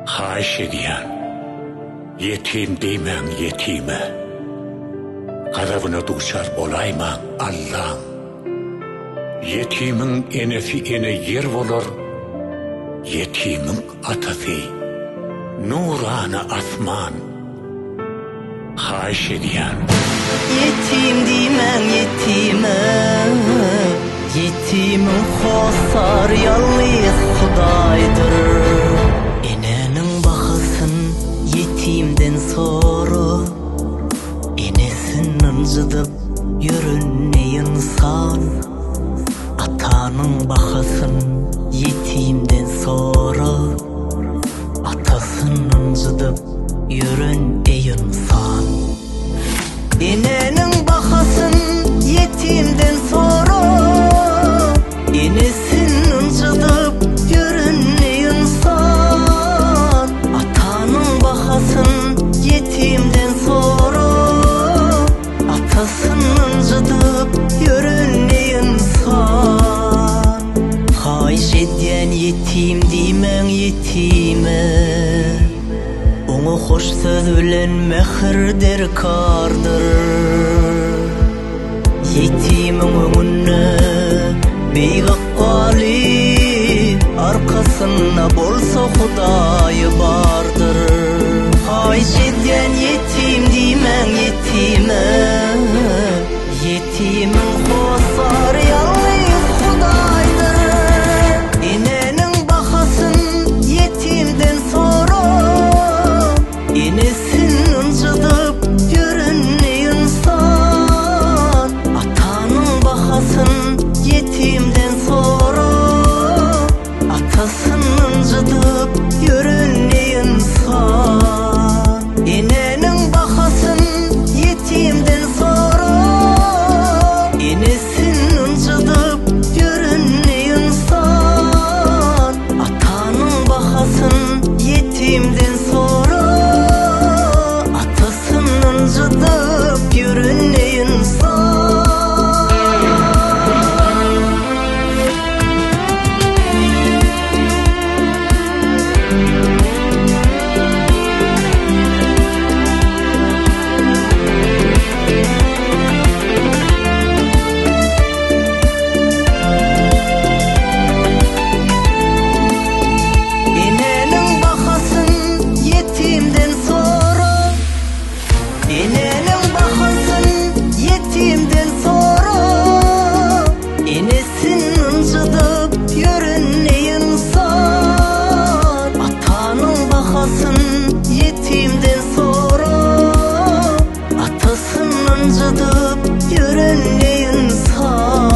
Hayiş ediyen, yetim deymen yetime, gazabına duçar olayman Allah'ım. Yetimin enesi ene yer olur, yetimin atası nurana asman. Hayiş ediyen, yetim deymen yetime, yetimin hosar yalnız Hudaydır. Enenin bakasın yetimden sonra, enesin ıncıdıp yürün ne insan. Atanın bakasın yetimden sonra, atasın ıncıdıp yürün ey insan. Enenin bakasın yetimden sonra, enesin ıncıdıp yürün ey insan. Atanın bakasın yetimden sonra, atasın ıncıdıp yürün ey insan. Hayiş ediyen yetim deymen yetime, onu hoş söz bilen mehir derkardır. Yetimin önüne beygakali, arkasına bolsa Hudayı bardır. Hayiş ediyen yetim deymen yetime, yetimin hosar yalnız Hudaydır. Enenin bakasın yetimden sonra, enesin ıncıdıp yürün ey insan. Atanın bakasın yetimden sonra, atasın ıncıdıp yürün ey insan. Enenin bakasın yetimden sonra, enesin ıncıdıp yürün ey insan. Atanın bakasın yetimden sonra, atasın ıncıdıp yürün ey insan. Enenin bakasın yetimden sonra, enenin bakasın yetimden sonra, enesin ıncıdıp yürün ey insan. Atanın bakasın yetimden sonra, atasın ıncıdıp yürün ey insan.